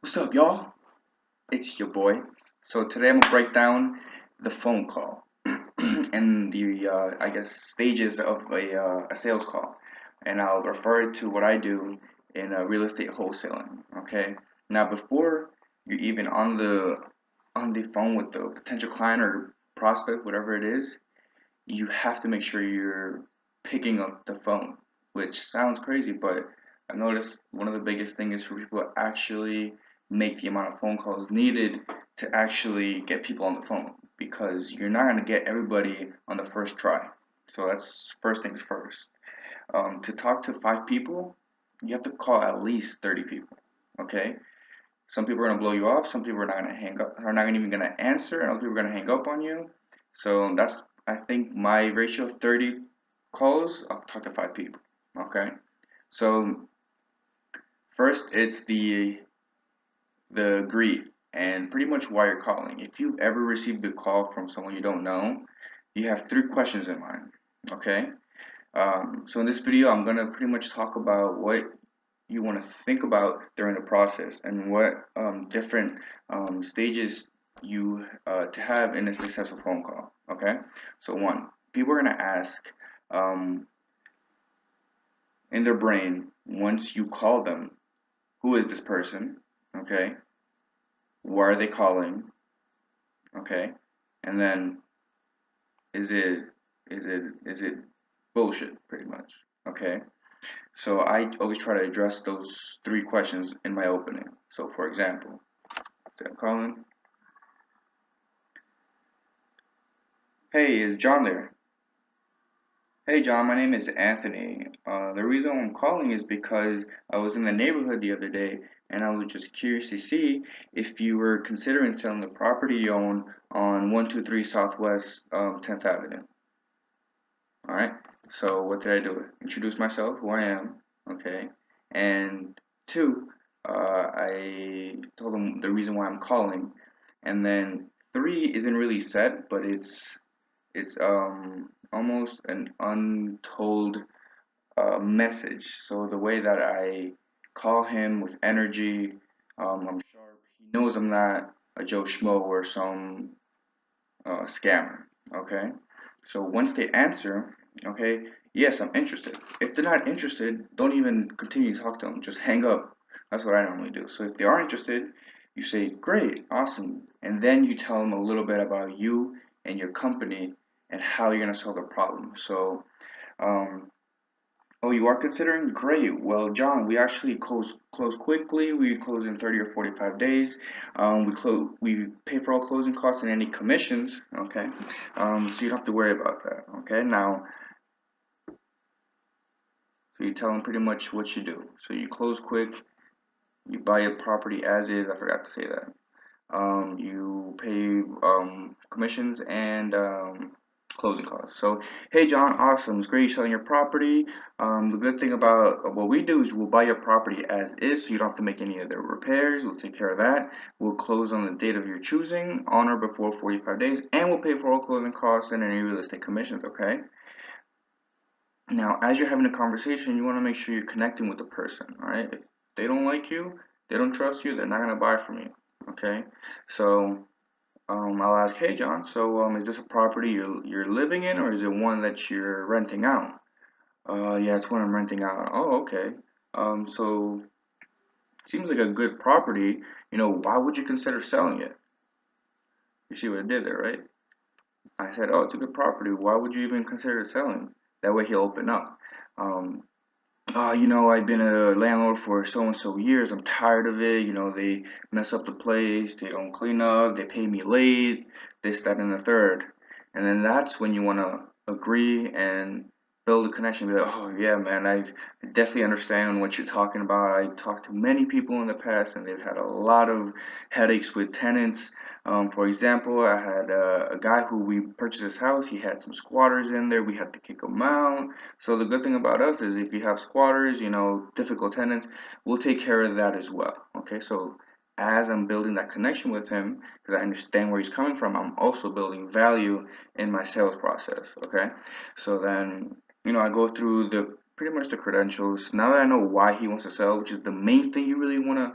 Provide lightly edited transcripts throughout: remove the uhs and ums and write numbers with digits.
What's up, y'all? It's your boy. So today I'm gonna break down the phone call and the I guess stages of a sales call, and I'll refer to what I do in real estate wholesaling. Okay. Now before you're even on the phone with the potential client or prospect, whatever it is, you have to make sure you're picking up the phone, which sounds crazy, but I've noticed one of the biggest things is for people to actually make the amount of phone calls needed to actually get people on the phone because you're not going to get everybody on the first try. So that's first things first. To talk to 5 people, you have to call at least 30 people. Okay, some people are gonna blow you off. Some people are not gonna hang up. Are not even gonna answer, and other people are gonna hang up on you. So that's I think my ratio of 30 calls. I'll talk to 5 people. Okay. So first, it's the greet and pretty much why you're calling. If you've ever received a call from someone you don't know, you have 3 questions in mind. Okay. So in this video, I'm gonna pretty much talk about what you want to think about during the process and what different stages you to have in a successful phone call. Okay, so one, people are going to ask um, in their brain once you call them, who is this person? Okay, why are they calling? Okay, and then is it is it bullshit? Pretty much. Okay. So I always try to address those 3 questions in my opening. So for example, say I'm calling, hey, is John there? Hey John, my name is Anthony. The reason I'm calling is because I was in the neighborhood the other day and I was just curious to see if you were considering selling the property you own on 123 Southwest 10th Avenue. Alright, so what did I do? Introduce myself, who I am, okay, and two, I told them the reason why I'm calling, and then three isn't really said, but it's almost an untold message. So the way that I call him with energy, I'm sharp. He knows I'm not a Joe Schmo or some scammer. Okay. So once they answer, okay, yes, I'm interested. If they're not interested, don't even continue to talk to them. Just hang up. That's what I normally do. So if they are interested, you say, great, awesome. And then you tell them a little bit about you and your company and how you're going to solve the problem. So, um, oh, you are considering? Great. Well, John, we actually close quickly. We close in 30 or 45 days. We pay for all closing costs and any commissions. Okay. So you don't have to worry about that. Okay. Now, so you tell them pretty much what you do. So you close quick. You buy a property as is. I forgot to say that. You pay commissions and closing costs. So, hey John, awesome. It's great you're selling your property. The good thing about what we do is we'll buy your property as is, so you don't have to make any other repairs. We'll take care of that. We'll close on the date of your choosing, on or before 45 days, and we'll pay for all closing costs and any real estate commissions, okay? Now, as you're having a conversation, you want to make sure you're connecting with the person, all right? If they don't like you, they don't trust you, they're not going to buy from you, okay? So, I'll ask, hey John, so is this a property you're living in or is it one that you're renting out? Yeah, it's one I'm renting out. Oh, okay. So seems like a good property. Why would you consider selling it? You see what I did there, right? I said, oh, it's a good property. Why would you even consider selling? That way he'll open up. Um, I've been a landlord for so and so years. I'm tired of it. They mess up the place. They don't clean up. They pay me late. This, that, and the third. And then that's when you want to agree and build a connection. Be like, oh yeah, man, I definitely understand what you're talking about. I talked to many people in the past, and they've had a lot of headaches with tenants. For example, I had a guy who we purchased his house. He had some squatters in there. We had to kick them out. So the good thing about us is if you have squatters, difficult tenants, we'll take care of that as well. Okay, so as I'm building that connection with him, because I understand where he's coming from, I'm also building value in my sales process. Okay, so then I go through the pretty much the credentials. Now that I know why he wants to sell, which is the main thing you really want to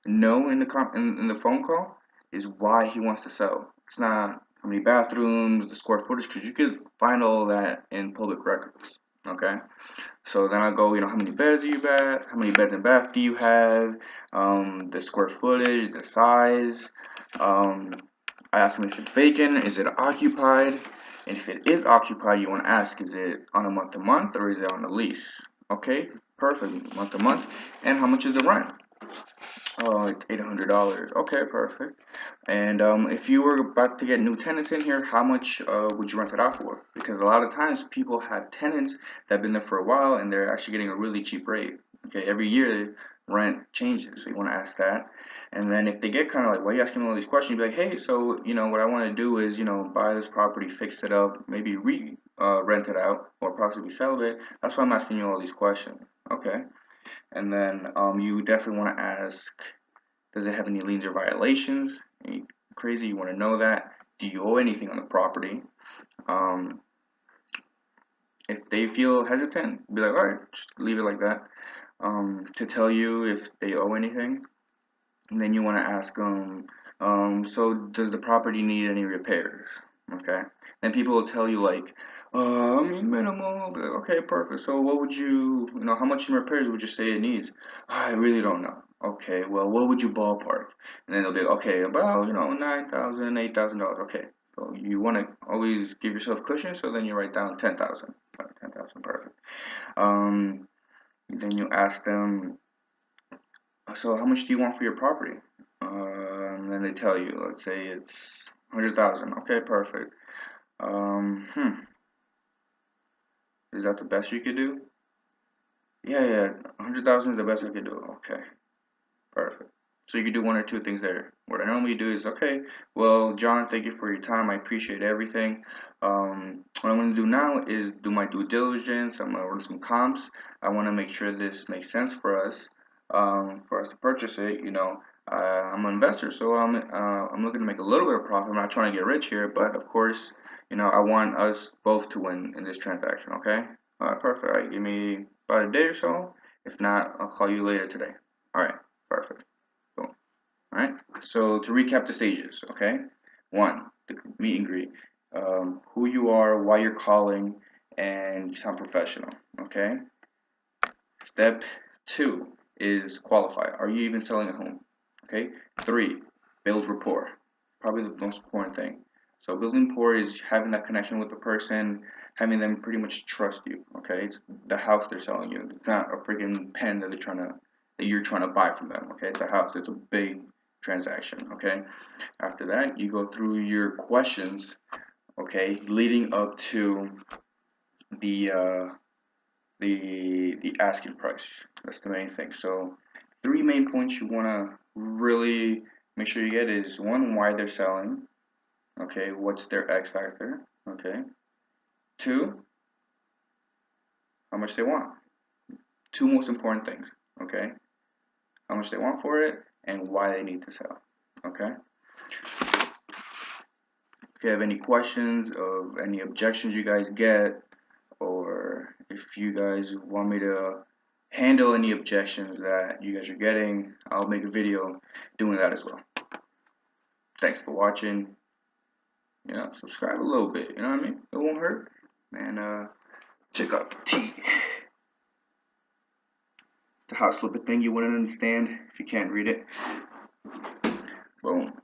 know in the phone call is why he wants to sell. It's not how many bathrooms, the square footage, because you could find all that in public records. Okay, so then I go, how many beds do you have? How many beds and bath do you have? The square footage, the size. Um, I ask him if it's vacant, is it occupied? And if it is occupied, you want to ask, is it on a month to month or is it on a lease? Okay, perfect, month to month. And how much is the rent? Oh, it's $800. Okay, perfect. And if you were about to get new tenants in here, how much would you rent it out for? Because a lot of times people have tenants that have been there for a while and they're actually getting a really cheap rate. Okay, every year rent changes, so you want to ask that. And then if they get kind of like, why are you asking me all these questions? You'd be like, hey, so what I want to do is buy this property, fix it up, maybe rent it out, or possibly sell it. That's why I'm asking you all these questions. Okay. And then you definitely want to ask, does it have any liens or violations? Any crazy, you want to know that. Do you owe anything on the property? Um, if they feel hesitant, be like, all right, just leave it like that. To tell you if they owe anything. And then you want to ask them, so does the property need any repairs? Okay. Then people will tell you like, I mean minimal. But okay, perfect. So what would how much in repairs would you say it needs? I really don't know. Okay, well, what would you ballpark? And then they'll be like, okay, about $9,000, $8,000. Okay, so you want to always give yourself cushion. So then you write down 10,000. 10,000, perfect. Then you ask them, so how much do you want for your property? And then they tell you, let's say it's 100,000. Okay, perfect. Is that the best you could do? Yeah, 100,000 is the best I could do. Okay, perfect. So you could do one or two things there. What I normally do is, okay, well, John, thank you for your time. I appreciate everything. What I'm going to do now is do my due diligence. I'm going to run some comps. I want to make sure this makes sense for us to purchase it. I'm an investor, so I'm looking to make a little bit of profit. I'm not trying to get rich here, but of course, I want us both to win in this transaction. Okay. All right, perfect. All right, give me about a day or so. If not, I'll call you later today. All right, perfect. Cool. All right. So to recap the stages, okay? One, the meet and greet. Who you are, why you're calling, and you sound professional. Okay. Step two is qualify. Are you even selling a home? Okay. Three, build rapport. Probably the most important thing. So building rapport is having that connection with the person, having them pretty much trust you. Okay. It's the house they're selling you. It's not a freaking pen that you're trying to buy from them. Okay. It's a house. It's a big transaction. Okay. After that, you go through your questions. Okay, leading up to the the asking price. That's the main thing. So three main points you want to really make sure you get is one, why they're selling. Okay, what's their X factor? Okay. Two, how much they want. Two most important things. Okay, how much they want for it and why they need to sell. Okay. If you have any questions of any objections you guys get, or if you guys want me to handle any objections that you guys are getting, I'll make a video doing that as well. Thanks for watching. Subscribe a little bit, you know what I mean? It won't hurt. And check out the T. The hot slipper thing you wouldn't understand if you can't read it. Boom.